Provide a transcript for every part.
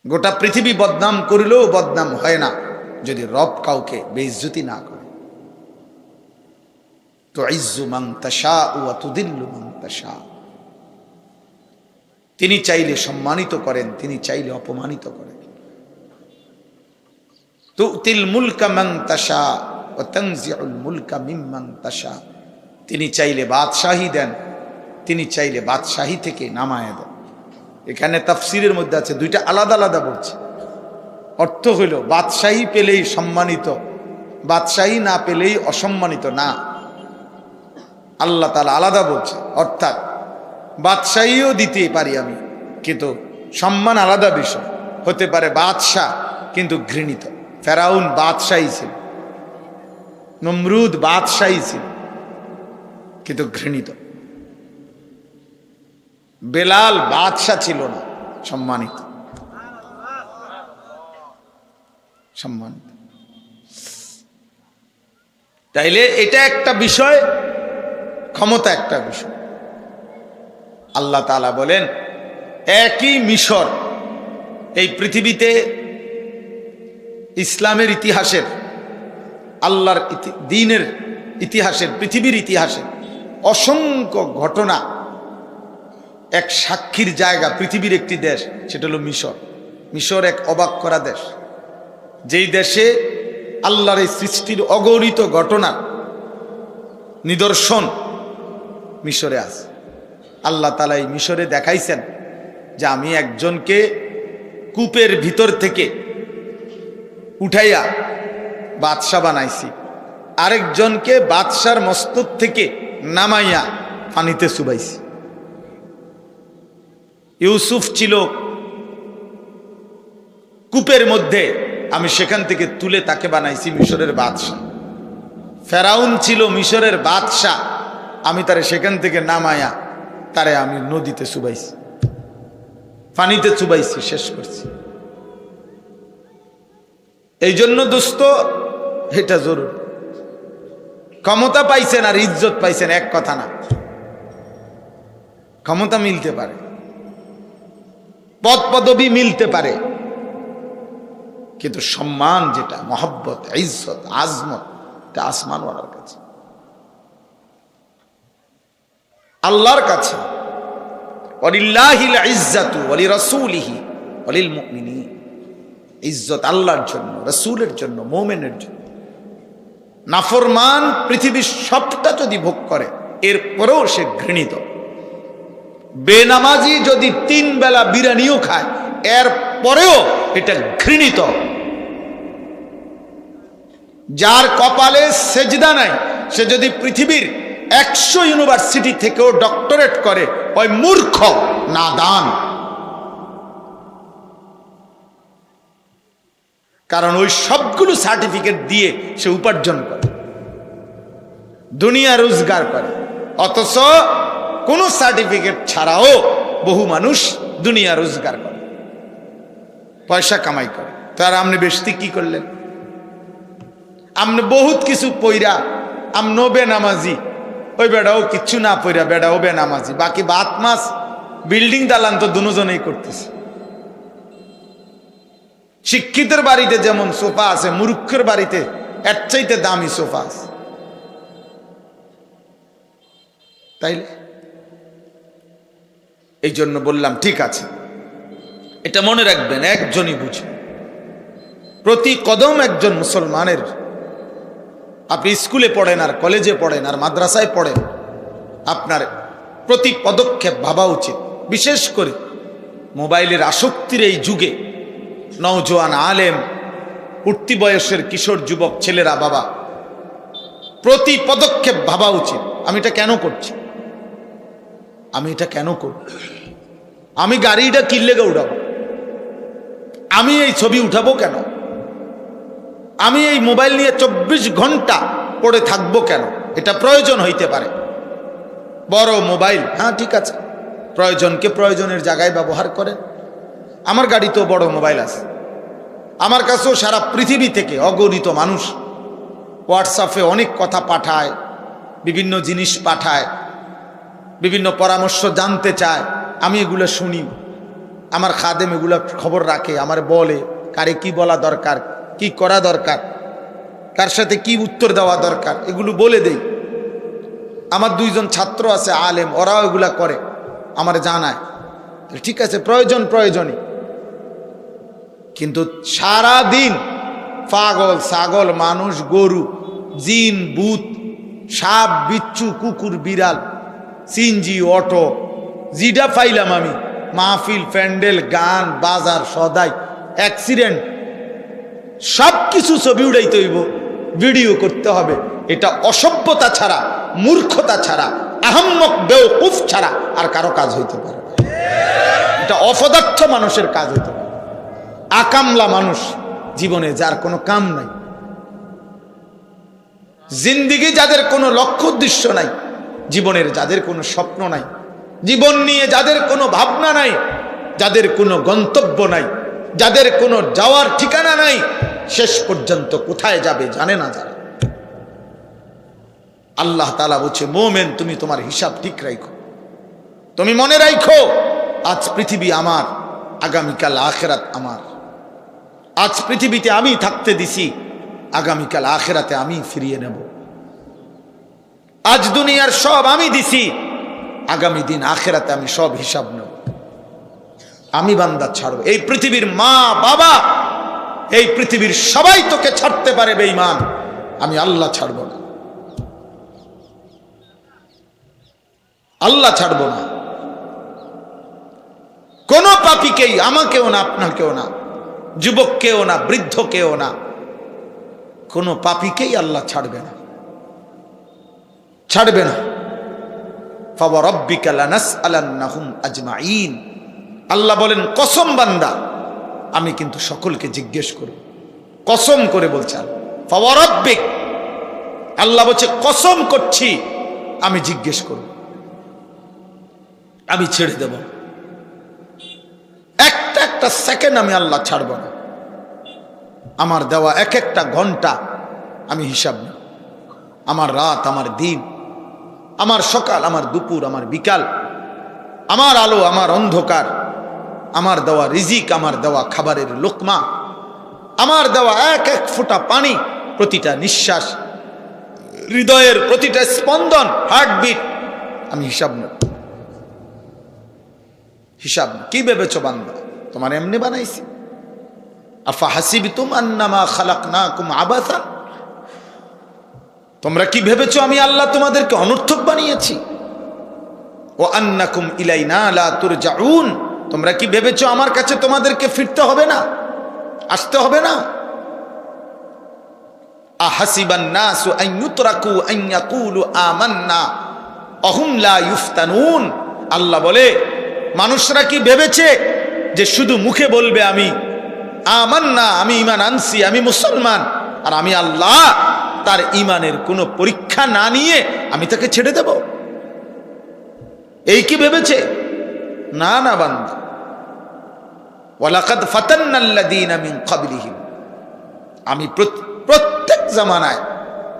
গোটা পৃথিবী বদনাম করিলেও বদনাম হয় না যদি রব কাউকে বেইজ্জতি না করে। তুইজ্জু মান তাশাউ ওয়া তুদিল্লু মান তাশাউ। তিনি চাইলে সম্মানিত করেন, তিনি চাইলে অপমানিত করেন। তুতিল মুলকা মান তাশা ওয়া তানজিউল মুলকা মিম্মান তাশা। তিনি চাইলে বাদশাহী দেন, তিনি চাইলে বাদশাহী থেকে নামায় দেন। এখানে তাফসীরের মধ্যে আছে, দুইটা আলাদা আলাদা বলছে। অর্থ হইল বাদশাহী পেলেই সম্মানিত, বাদশাহী না পেলেই অসম্মানিত না, আল্লাহ তাআলা আলাদা বলছে। অর্থাৎ বাদশাহীও দিতে পারি আমি, কিন্তু সম্মান আলাদা বিষয়। হতে পারে বাদশাহ কিন্তু ঘৃণিত। ফেরাউন বাদশাহী ছিল, নমরুদ বাদশাহী ছিল কিন্তু ঘৃণিত। বেলাল বাদশাহ ছিল না, সম্মানিত, সম্মানিত। তাইলে এটা একটা বিষয়, ক্ষমতা একটা বিষয়। আল্লাহ তাআলা বলেন একই মিশর এই পৃথিবীতে ইসলামের ইতিহাসের, আল্লাহর দ্বীনের ইতিহাসের, পৃথিবীর ইতিহাসের অসংখ্য ঘটনা এক সাক্ষীর জায়গা পৃথিবীর একটি দেশ, সেটা হলো মিশর। মিশর এক অবাক করা দেশ, যেই দেশে আল্লাহর এই সৃষ্টির অগণিত ঘটনার নিদর্শন মিশরে আছে। আল্লাহ তাআলা এই মিশরে দেখাইছেন যে আমি একজনকে কূপের ভিতর থেকে উঠাইয়া বাদশা বানাইছি, আরেকজনকে বাদশার মস্তক থেকে নামাইয়া পানিতে চুবাইছি। ইউসুফ ছিল কূপের মধ্যে, আমি সেখান থেকে তুলে তাকে বানাইছি মিশরের বাদশা। ফেরাউন ছিল মিশরের বাদশা, আমি তারে সেখান থেকে নামায়া তারে আমি নদীতে চুবাইছি, পানিতে চুবাইছি, শেষ করছি। এই জন্য দোস্ত এটা জরুরি। ক্ষমতা পাইছেন আর ইজ্জত পাইছেন এক কথা না। ক্ষমতা মিলতে পারে, পদ পদবি মিলতে পারে, কিন্তু সম্মান যেটা, মহব্বত, ইজ্জত, আজমত, এটা আসমানওয়ালার কাছে, আল্লাহর কাছে। ওয়ালিল্লাহিল ইজ্জাতু ওয়ালিরাসূলিহি ওয়ালিল মুমিনিন। ইজ্জত আল্লাহর জন্য, রাসূলের জন্য, মুমিনের জন্য। নাফরমান পৃথিবীর সবটা যদি ভোগ করে এরপরেও সে ঘৃণিত। বেনামাজি যদি 3 বেলা বিরিয়ানিও খায় এর পরেও এটা ঘৃণিত। যার কপালে সেজদা নাই সে যদি পৃথিবীর 100 ইউনিভার্সিটি থেকেও ডক্টরেট করে, ওই মূর্খ, নাদান। কারণ ওই সবগুলো সার্টিফিকেট দিয়ে সে উপার্জন করে, দুনিয়া রোজগার করে। অথচ কোনো সার্টিফিকেট ছাড়াও বহু মানুষ দুনিয়া রোজগার করে, পয়সা কামাই করে। তার আপনি বেশি কি করলেন? আপনি বহুত কিছু পইরা আমনো বেনামাজি, ওই বেড়াও কিচ্ছু না পইরা বেড়াও বেনামাজি, বাকি বাত মাস বিল্ডিং দালান তো দুজনেই করতেছে। শিক্ষিতের বাড়িতে যেমন সোফা আছে, মূর্খের বাড়িতে এর চাইতে দামি সোফা আছে। তাইলে এই জন্য বললাম ঠিক আছে, এটা মনে রাখবেন, একজনই বুঝে। প্রতি কদম একজন মুসলমানের, আপনি স্কুলে পড়েন আর কলেজে পড়েন আর মাদ্রাসায় পড়েন, আপনার প্রতি পদক্ষেপ ভাবা উচিত। বিশেষ করে মোবাইলের আসক্তির এই যুগে নওজোয়ান, আলেম, উঠতি বয়সের কিশোর যুবক ছেলেরা, বাবা, প্রতি পদক্ষেপ ভাবা উচিত। আমি এটা কেন করছি? আমি এটা কেন করব? আমি গাড়িটা কিনলে উঠাবো? আমি এই ছবি উঠাবো কেন? আমি এই মোবাইল নিয়ে 24 ঘন্টা পড়ে থাকবো কেন? এটা প্রয়োজন হইতে পারে। বড় মোবাইল, হ্যাঁ ঠিক আছে, প্রয়োজনকে প্রয়োজনের জায়গায় ব্যবহার করেন। আমার গাড়িতেও বড় মোবাইল আছে, আমার কাছেও সারা পৃথিবী থেকে অগণিত মানুষ হোয়াটসঅ্যাপে অনেক কথা পাঠায়, বিভিন্ন জিনিস পাঠায়, বিভিন্ন পরামর্শ জানতে চায়। আমি এগুলো শুনি, আমার খাদেম এগুলা খবর রাখে, আমার বলে কারে কি বলা দরকার, কি করা দরকার, কার সাথে কি উত্তর দেওয়া দরকার, এগুলো বলে দেই। আমার 2 জন ছাত্র আছে আলেম, ওরাও এগুলা করে, আমার জানায়। ঠিক আছে, প্রয়োজনই। কিন্তু সারা দিন পাগল ছাগল, মানুষ, গরু, জিন, ভূত, সাপ, বিচ্ছু, কুকুর, বিড়াল, সিনজি, অটো, জিডা পাইলাম আমি, মাহফিল, প্যান্ডেল, গান, বাজার, সদাই, অ্যাক্সিডেন্ট, সব কিছু ছবি উড়াইতে হইব, ভিডিও করতে হবে। এটা অসভ্যতা ছাড়া, মূর্খতা ছাড়া, আহাম্মক বেওকুফ ছাড়া আর কারো কাজ হইতে পারে না। এটা অপদার্থ মানুষের কাজ হইতে পারে। আকামলা মানুষ জীবনে, যার কোনো কাম নাই, জিন্দিগি যাদের কোনো লক্ষ্য উদ্দেশ্য নাই, জীবনের যাদের কোনো স্বপ্ন নাই, জীবন নিয়ে যাদের কোনো ভাবনা নাই, যাদের কোনো গন্তব্য নাই, যাদের কোনো যাওয়ার ঠিকানা নাই, শেষ পর্যন্ত কোথায় যাবে জানে না যারা। আল্লাহ তাআলা বলছে, মোমেন তুমি তোমার হিসাব ঠিক রাখো, তুমি মনে রাখো আজ পৃথিবী আমার, আগামীকাল আখিরাত আমার। আজ পৃথিবীতে আমি থাকতে দিছি, আগামীকাল আখিরাতে আমি ফিরিয়ে নেব। আজ দুনিয়ার সব আমি দিছি, আগামী দিন আখিরাতে আমি সব হিসাব নেব। আমি বান্দা ছাড়ব। এই পৃথিবীর মা বাবা, এই পৃথিবীর সবাই তোকে ছাড়তে পারে বেঈমান, আমি আল্লাহ ছাড়ব না, আল্লাহ ছাড়ব না। কোন পাপীকেই, আমাকেও না, আপনাকেও না, যুবককেও না, বৃদ্ধকেও না, কোন পাপীকেই আল্লাহ ছাড়বে না, ছাড়বে না। ফাওয়ারাব্বিকা লানাসআলান্নাহুম আজমাইন। আল্লাহ বলেন, কসম বান্দা, আমি কিন্তু সকলকে জিজ্ঞেস করব। কসম করে বলছেন, ফাওয়ারাব্বিক, আল্লাহ বলছে কসম করছি আমি জিজ্ঞেস করব, আমি ছেড়ে দেব। একটা সেকেন্ড আমি আল্লাহ ছাড়ব না। আমার দেওয়া এক একটা ঘন্টা আমি হিসাব নেব। আমার রাত, আমার দিন, আমার সকাল, আমার দুপুর, আমার বিকাল, আমার আলো, আমার অন্ধকার, আমার দেওয়া রিজিক, আমার দেওয়া খাবারের লোকমা, আমার দেওয়া এক এক ফোঁটা পানি, প্রতিটা নিঃশ্বাস, হৃদয়ের প্রতিটা স্পন্দন, হার্টবিট, আমি হিসাব নেব। হিসাব কি ভেবেছো বান্দা? তোমার এমনি বানাইছি? আফা হাসিবতুম আন্নামা খালাকনাকুম আবাসা, তোমরা কি ভেবেছো আমি আল্লাহ তোমাদেরকে অনর্থক বানিয়েছি? ও আন্নাকুম ইলাইনা লা তুরজাউন, তোমরা কি ভেবেছো আমার কাছে তোমাদেরকে ফিরতে হবে না, আসতে হবে না? আহাসিবান নাসু আন ইউতরাকু আন ইয়াকুলু আমান্না অহুম লা ইফতানুন। আল্লাহ বলে, মানুষরা কি ভেবেছে যে শুধু মুখে বলবে আমি আমান্না, আমি ঈমান আনছি, আমি মুসলমান, আর আমি আল্লাহ তার ঈমানের কোনো পরীক্ষা না নিয়ে আমি তাকে ছেড়ে দেব? এই কি ভেবেছে? না না বান্দা, ওয়ালাকাদ ফাতান্নাল্লাযীনা মিন ক্বাবলিহিম, আমি প্রত্যেক জামানায়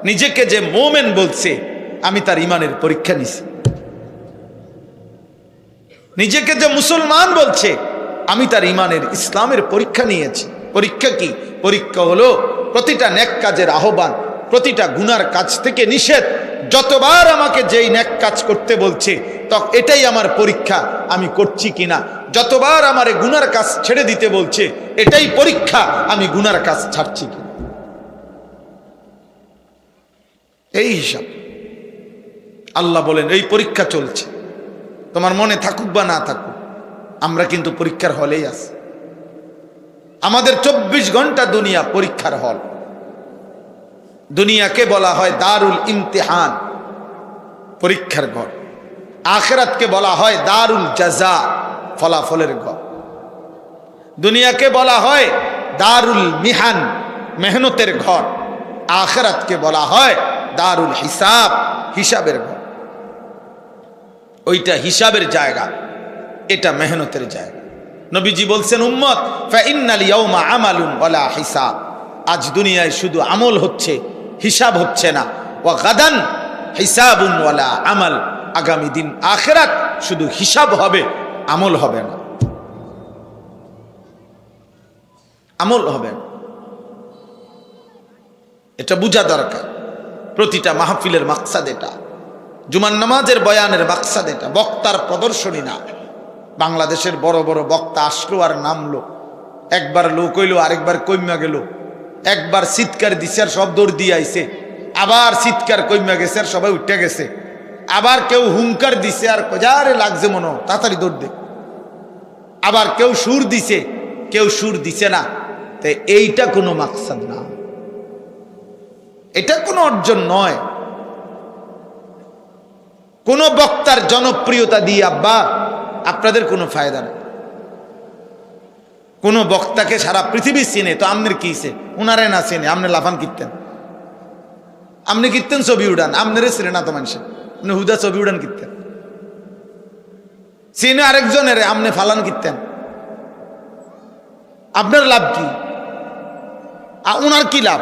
নিজেকে যে মুমিন বলছে আমি তার ঈমানের পরীক্ষা নিছি। নিজেকে যে মুসলমান বলছে আমি তার ঈমানের, ইসলামের পরীক্ষা নিয়েছি। পরীক্ষা কি? পরীক্ষা হলো প্রতিটা নেক কাজের আহ্বান, প্রতিটা গুনার কাজ থেকে নিষেধ। যতবার আমাকে যেই নেক কাজ করতে বলছে তখন এটাই আমার পরীক্ষা, আমি করছি কিনা। যতবার আমার গুনার কাজ ছেড়ে দিতে বলছে এটাই পরীক্ষা, আমি গুনার কাজ ছাড়ছি কিনা। এই হিসাব। আল্লাহ বলেন এই পরীক্ষা চলছে, তোমার মনে থাকুক বা না থাকুক, আমরা কিন্তু পরীক্ষার হলেই আছি। আমাদের 24 ঘন্টা দুনিয়া পরীক্ষার হল। দুনিয়াকে বলা হয় দারুল ইমতিহান, পরীক্ষার ঘর। আখিরাতকে বলা হয় দারুল জাযা, ফলাফলের ঘর। দুনিয়াকে বলা হয় দারুল মিহান, মেহনতের ঘর। আখিরাতকে বলা হয় দারুল হিসাব, হিসাবের ঘর। ওইটা হিসাবের জায়গা, এটা মেহনতের জায়গা। নবীজি বলছেন, উম্মত ফাইন্নাল ইয়াউমা আমালুন ওয়ালা হিসাব, আজ দুনিয়ায় শুধু আমল হচ্ছে, হিসাব হচ্ছে না। ওয়া গাদান হিসাবুন ওয়ালা আমাল, আগামী দিন আখিরাত শুধু হিসাব হবে, আমল হবে না। আমল হবে না। এটা বোঝা দরকার। প্রতিটা মাহফিলের মাকসাদ এটা, জুমার নামাজের বয়ানের মাকসাদ এটা, বক্তার প্রদর্শনী না। বাংলাদেশের বড় বড় বক্তা আসলো আর নামলো, একবার লোক হইলো আরেকবার কইমা গেল, একবার চিৎকার দিছে আর সব দৌড় দিয়ে আইছে, আবার চিৎকার কইমা গেছে আর সবাই উঠে গেছে, আবার কেউ হুঙ্কার দিছে আর কজারে লাগছে মনো তাড়াতাড়ি দৌড় দে, আবার কেউ সুর দিছে কেউ সুর দিছে না। তো এইটা কোনো মাকসাদ না, এটা কোনো অর্জন নয়। কোন বক্তার জনপ্রিয়তা দিয়ে আব্বা আপনাদের কোনো ফায়দা নেই। কোন বক্তাকে সারা পৃথিবী চিনে তো আমনের কি উনারে না চিনে আমনে লাফান কীর্তেন, আপনি কীর্তেন ছবি উড়ান, আমনেরে চিনে না তো মানুষের, আপনি হুদা ছবি উড়ান কীর্তেন, চিনে আরেকজনের আমনে ফালান কীর্তেন, আপনার লাভ কি? ওনার কি লাভ?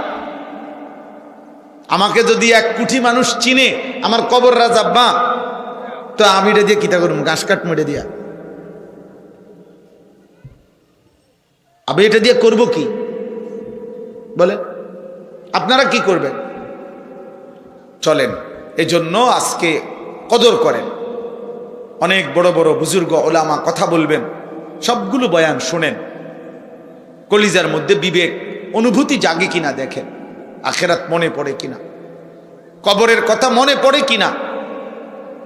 আমাকে যদি 1 কোটি মানুষ চিনে আমার কবর রাজাব্বা, তো আমি এটা দিয়ে কিতা করবো? ঘাস কাট মেরে দিয়া আমি এটা দিয়ে করব কি বলে? আপনারা কি করবেন? চলেন, এজন্য আজকে কদর করেন। অনেক বড় বড় বুজুর্গ ওলামা কথা বলবেন, সবগুলো বয়ান শোনেন, কলিজার মধ্যে বিবেক অনুভূতি জাগে কিনা দেখেন, আখেরাত মনে পড়ে কিনা, কবরের কথা মনে পড়ে কিনা।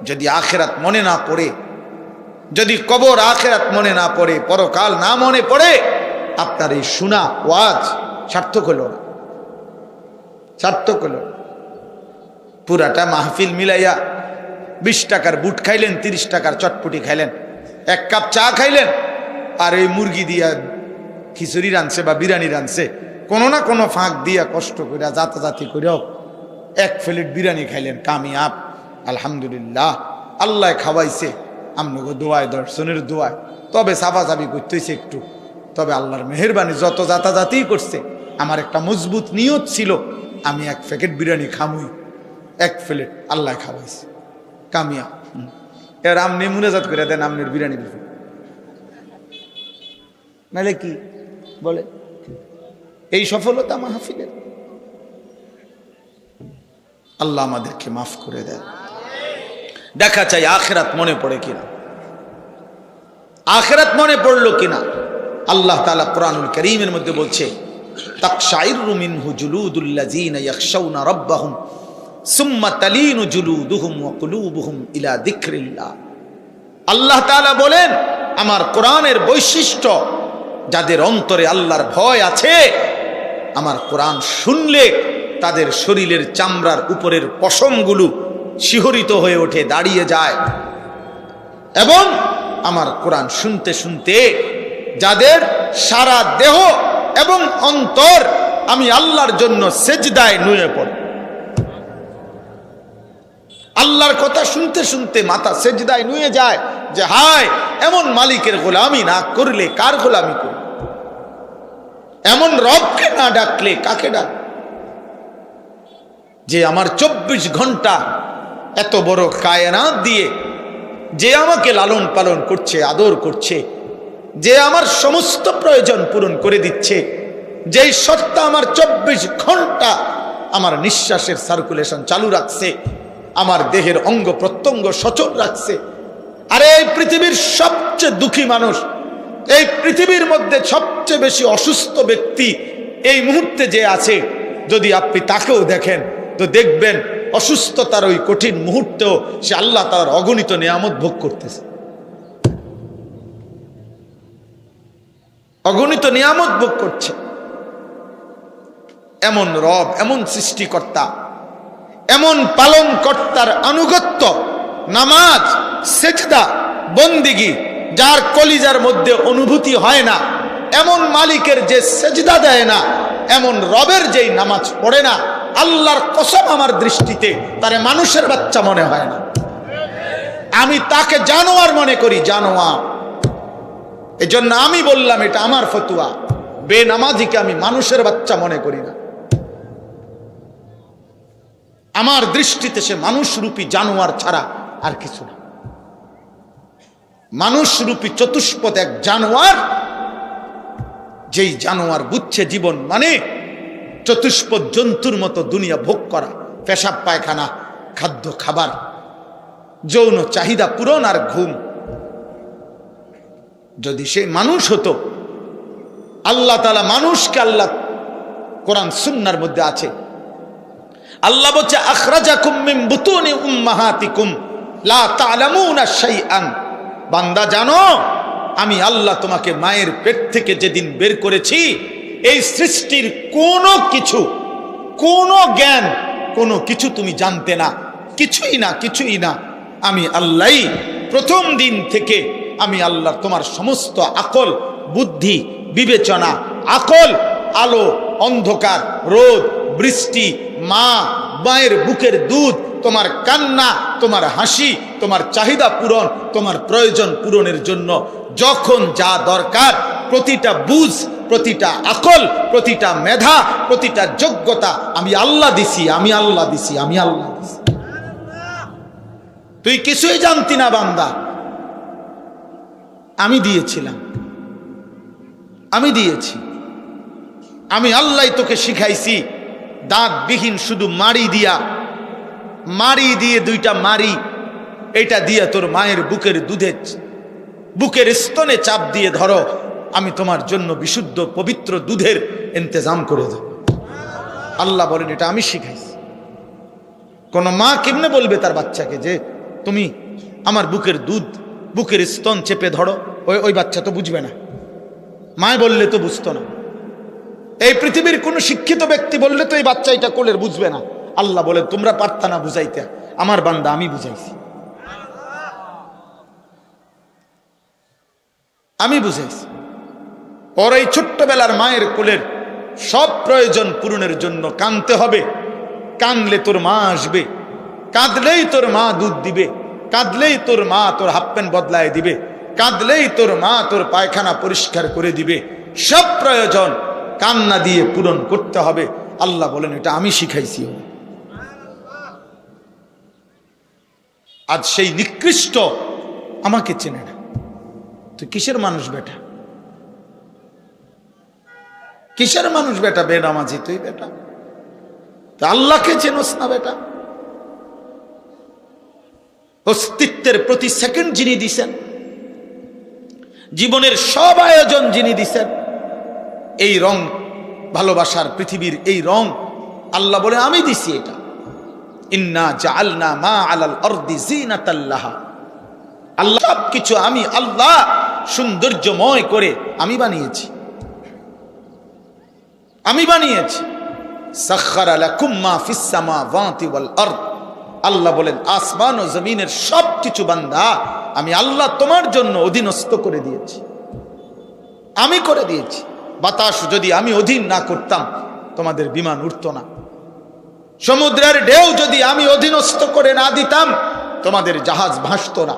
যদি আখেরাত মনে না পড়ে, যদি কবর আখেরাত মনে না পড়ে, পরকাল না মনে পড়ে, আপনার এই শোনা ওয়াজ সার্থক হলো না, সার্থক হলো। পুরাটা মাহফিল মিলাইয়া 20 টাকার বুট খাইলেন, 30 টাকার চটপটি খাইলেন, 1 কাপ চা খাইলেন, আর এই মুরগি দিয়া খিচুড়ি রানছে বা বিরিয়ানি রানছে, কোনো না কোনো ফাঁক দিয়া কষ্ট করে জাতাজাতি করে 1 প্লেট বিরিয়ানি খাইলেন, কামিয়াব আলহামদুলিল্লাহ, আল্লাহ খাওয়াইছে আমনগো দোয়ায়, দর্শনের দোয়ায়। তবে সাফাসাফি করতেছে একটু, তবে আল্লাহর মেহেরবানি যত জাতাজাতি করছে, আমার একটা মজবুত নিয়ত ছিল আমি 1 প্যাকেট বিরিয়ানি খামুই, 1 প্লেট আল্লাহ খাওয়াইছে, কামিয়াব। এর আমনি মুনাজাত করে দেন আমনের বিরিয়ানি দিবেন, নাহলে কি বলে? এই সফলতা মাহফিলের। আল্লাহ আমাদেরকে মাফ করে দেন। দেখা চাই আখেরাত মনে পড়ে কিনা, আখেরাত মনে পড়লো কিনা। আল্লাহ তাআলা কোরআনুল কারীমের মধ্যে বলছে, তাকশাইরু মিনহু জুলুদুল্লাযীনা ইয়াখশাউনা রাব্বাহুম সুম্মা তালিনু জুলুদুহুম ওয়া কুলুবুহুম ইলা যিকরিল্লাহ। আল্লাহ তাআলা বলেন, আমার কোরআনের বৈশিষ্ট্য, যাদের অন্তরে আল্লাহর ভয় আছে, আমার কোরআন শুনলে তাদের শরীরের চামড়ার উপরের পশমগুলো শিহরিত হয়ে ওঠে, দাঁড়িয়ে যায়। এবং আমার কোরআন শুনতে শুনতে যাদের সারা দেহ এবং অন্তর আমি আল্লাহর জন্য সেজদায় নুয়ে পড়ে, আল্লাহর কথা শুনতে শুনতে মাথা সেজদায় নুয়ে যায় যে হায়, এমন মালিকের গোলামি না করলে কার গোলামি করব? এমন রবকে না ডাকলে কাকে ডাক? যে আমার 24 ঘন্টা এত বড় কায়নাত দিয়ে, যে আমাকে লালন পালন করছে, আদর করছে, যে আমার সমস্ত প্রয়োজন পূরণ করে দিচ্ছে, যেই সত্তা আমার 24 ঘন্টা আমার নিঃশ্বাসের সার্কুলেশন চালু রাখছে, আমার দেহের অঙ্গ প্রত্যঙ্গ সচল রাখছে। আরে এই পৃথিবীর সবচেয়ে দুঃখী মানুষ, এই পৃথিবীর মধ্যে সবচেয়ে বেশি অসুস্থ ব্যক্তি এই মুহূর্তে যে আছে, যদি আপনি তাকেও দেখেন তো দেখবেন অসুস্থতার ওই কঠিন মুহূর্তেও সে আল্লাহ তাআলার অগণিত নিয়ামত ভোগ করতেছে, অগণিত নিয়ামত ভোগ করছে। এমন রব, এমন সৃষ্টিকর্তা, এমন পালন কর্তার আনুগত্য, নামাজ, সেজদা, বন্দিগি, যার কলিজার মধ্যে অনুভূতি হয় না, এমন মালিকের যে সেজদা দেয় না, এমন রবের যেই নামাজ পড়ে না, আল্লাহর কসম আমার দৃষ্টিতে তারে মানুষের বাচ্চা মনে হয় না, আমি তাকে জানোয়ার মনে করি, জানোয়ার। এজন্য আমি বললাম, এটা আমার ফতুয়া, বেনামাজিকে আমি মানুষের বাচ্চা মনে করি না। আমার দৃষ্টিতে সে মানুষরূপী জানোয়ার ছাড়া আর কিছু না। মানুষরূপী চতুষ্পদ এক জানোয়ার, যেই জানোয়ার বুঝছে জীবন মানে চতুষ্পদ জন্তুর মতো দুনিয়া ভোগ করা, পেশাব পায়খানা, খাদ্য খাবার, যৌন চাহিদা পূরণ আর ঘুম। যদি সে মানুষ হতো, আল্লাহ তাআলা মানুষকে, আল্লাহ কোরআন সুন্নাহর মধ্যে আছে, আল্লাহ বলছে আখরাজাকুম মিন বুতুনি উম্মাহাতিকুম লা তা'লামুনা শাইআন। বান্দা জানো, আমি আল্লাহ তোমাকে মায়ের পেট থেকে যেদিন বের করেছি, এই সৃষ্টির কোনো কিছু, কোনো জ্ঞান, কোনো কিছু তুমি জানতে না, কিছুই না, কিছুই না। আমি আল্লাহই প্রথম দিন থেকে, আমি আল্লাহ তোমার সমস্ত আকল, বুদ্ধি, বিবেচনা, আকল, আলো, অন্ধকার, রোদ, বৃষ্টি, মা, মায়ের বুকের দুধ, তোমার কান্না, তোমার হাসি, তোমার চাহিদা পূরণ, তোমার প্রয়োজন পূরণের জন্য যখন যা দরকার, প্রতিটা বুঝ, প্রতিটা আকল, প্রতিটা মেধা, প্রতিটা যোগ্যতা আমি আল্লাহ দিছি, আমি আল্লাহ দিছি, আমি আল্লাহ দিছি। তুই কিছুই জানতি না বান্দা, আমি দিয়েছিলাম, আমি দিয়েছি। আমি আল্লাহ তোকে শিখাইছি। দাঁতবিহীন শুধু মাড়ি দিয়ে দুইটা মাড়ি, এটা দিয়ে তোর মায়ের বুকের দুধে, বুকের স্তনে চাপ দিয়ে ধরো, আমি তোমার জন্য বিশুদ্ধ পবিত্র দুধের ইন্তজাম করে দেব। আল্লাহ বলেন এটা আমি শিখাইছি। কোন মা কেমনে বলবে তার বাচ্চাকে যে তুমি আমার বুকের দুধ, বুকের স্তন চেপে ধরো? ওই বাচ্চা তো বুঝবে না, মায় বললে তো বুঝতো না। এই পৃথিবীর কোন শিক্ষিত ব্যক্তি বললে তো এই বাচ্চা এটা কোলের বুঝবে না। আল্লাহ বলে তোমরা পারতা না বুঝাইতে, আমার বান্দা আমি বুঝাইছি, আমি বুঝাইছি। ওর এই ছোট্টবেলার মায়ের কোলের সব প্রয়োজন পূরণের জন্য কাঁদতে হবে। কাঁদলে তোর মা আসবে, কাঁদলেই তোর মা দুধ দিবে, কাঁদলেই তোর মা তোর হাফ প্যান্ট বদলায় দিবে, কাঁদলেই তোর মা তোর পায়খানা পরিষ্কার করে দিবে। সব প্রয়োজন কান্না দিয়ে পূরণ করতে হবে। আল্লাহ বলেন এটা আমি শিখাইছি। আজ সেই নিকৃষ্ট আমাকে চেনে না। তুই কিসের মানুষ বেটা? কিসের মানুষ বেটা? বেনামাজি তুই বেটা, আল্লাহকে চেনস না বেটা। অস্তিত্বের প্রতি সেকেন্ড যিনি দিছেন, জীবনের সব আয়োজন যিনি দিছেন, এই রং ভালোবাসার পৃথিবীর এই রং আল্লাহ বলে আমি দিছি। এটা ইন্না জাআলনা মা আলাল আরদি জিনাতাল লাহা। আল্লাহ সবকিছু আমি আল্লাহ সৌন্দর্যময় করে আমি বানিয়েছি, আমি বানিয়েছি। সাখখারা লাকুম মা ফিস সামাওয়াতি ওয়াল আরদ। আল্লাহ বলেন আসমান ও জমিনের সবকিছু বান্দা আমি আল্লাহ তোমার জন্য অধীনস্থ করে দিয়েছি, আমি করে দিয়েছি। বাতাস যদি আমি অধীন না করতাম তোমাদের বিমান উঠতো না। সমুদ্রের ঢেউ যদি আমি অধীনস্থ করে না দিতাম তোমাদের জাহাজ ভাসতো না।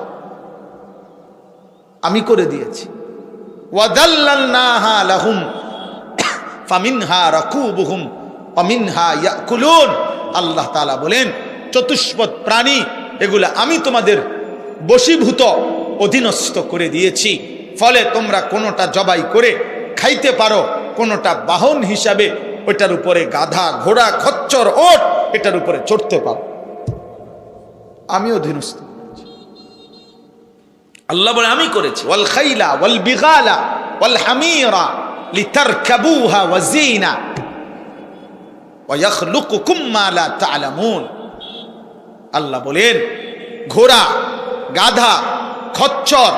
আমি করে দিয়েছি। ওয়াদাল্লালনাহা লাহুম ফামিনহা রাকুবুহুম ওয়া মিনহা ইয়াকুলুন। আল্লাহ তাআলা বলেন চতুষ্পদ প্রাণী এগুলা আমি তোমাদের বশীভূত, অধীনস্থ করে দিয়েছি। ফলে তোমরা কোনোটা জবাই করে খাইতে পারো, কোনোটা বাহন হিসাবে ওইটার উপরে গাধা, ঘোড়া, খচ্চর, ওট এটার উপরে চড়তে পারো। আমি অধীনস্থ করেছি। আল্লাহ বলে আমি করেছি। ওয়াল খাইলা ওয়াল বিগালা ওয়াল হামিরা লিতারকাবুহা ওয়া জিনা ওয়া ইয়াখলুকুকুম মা লা তা'লামুন। আল্লাহ বলেন ঘোড়া, গাধা, খচ্চর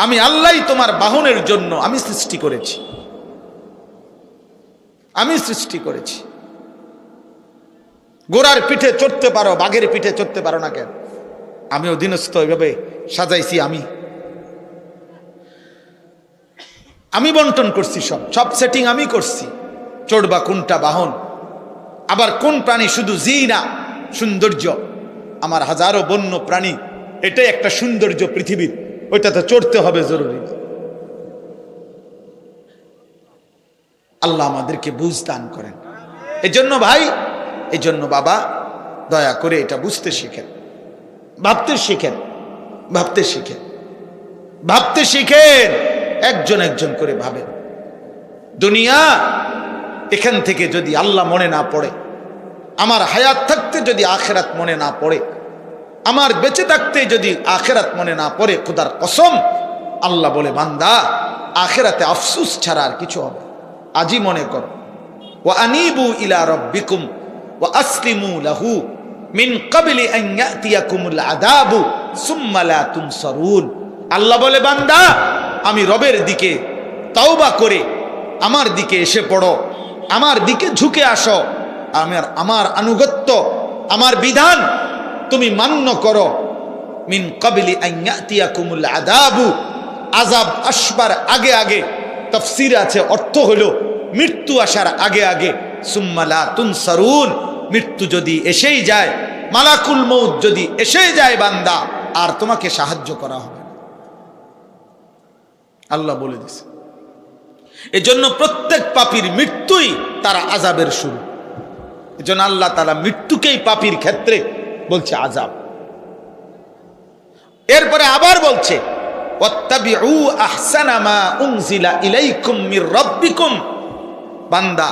আমি আল্লাহই তোমার বাহনের জন্য আমি সৃষ্টি করেছি, আমি সৃষ্টি করেছি। ঘোড়ার পিঠে চড়তে পারো, বাঘের পিঠে চড়তে পারো না কেন? আমি অধীনস্থ এভাবে সাজাইছি। আমি বন্টন করছি, সব সেটিং আমি করছি। চড়বা কোনটা বাহন, আবার কোন প্রাণী শুধু জিনা সৌন্দর্য। আমার হাজারো বন্য প্রাণী, এটাই একটা সৌন্দর্য পৃথিবীর, ওইটাতে চড়তে হবে জরুরি। আল্লাহ আমাদেরকে বুঝ দান করেন। এজন্য ভাই, এজন্য বাবা, দয়া করে এটা বুঝতে শিখেন, ভাবতে শিখেন, ভাবতে শিখেন, ভাবতে শিখেন। একজন একজন করে ভাবেন। দুনিয়া এখান থেকে যদি আল্লাহ মনে না পড়ে, আমার হায়াত থাকতে যদি আখেরাত মনে না পড়ে, আমার বেঁচে থাকতে যদি আখেরাত মনে না পড়ে, খোদার কসম আল্লাহ বলে বান্দা আখেরাতে আফসুস ছাড়া আর কিছু হবে। আজই মনে করো, ওয়া আনিবু ইলা রাব্বিকুম ওয়া আসলিমু লাহু মিন ক্বাবলি আন ইয়াতিয়াকুমুল আযাবু সুম্মা লা তুনসারুন। আল্লাহ বলে বান্দা আমি রবের দিকে তওবা করে আমার দিকে এসে পড়ো, আমার দিকে ঝুঁকে আসো, আমার আনুগত্য, আমার বিধান তুমি মান্য করো। মিন ক্বাবলি আন ইয়াতিয়াকুমুল আযাবু, আযাব আসবার আগে আগে, তাফসীরে আছে অর্থ হলো মৃত্যু আসার আগে আগে। সুম্মা লা তুনসারুন, মৃত্যু যদি এসেই যায়, মালাকুল মউত যদি এসেই যায় বান্দা, আর তোমাকে সাহায্য করা হবে না। আল্লাহ বলে দিয়েছে। এজন্য প্রত্যেক পাপীর মৃত্যুই তার আযাবের শুরু। এজন্য আল্লাহ তাআলা মৃত্যুকেই পাপীর ক্ষেত্রে বলছে আযাব। এরপরে আবার বলছে ওয়াত্তাবিউ আহসানা মা উনজিলা ইলাইকুম মির রাব্বিকুম, বান্দা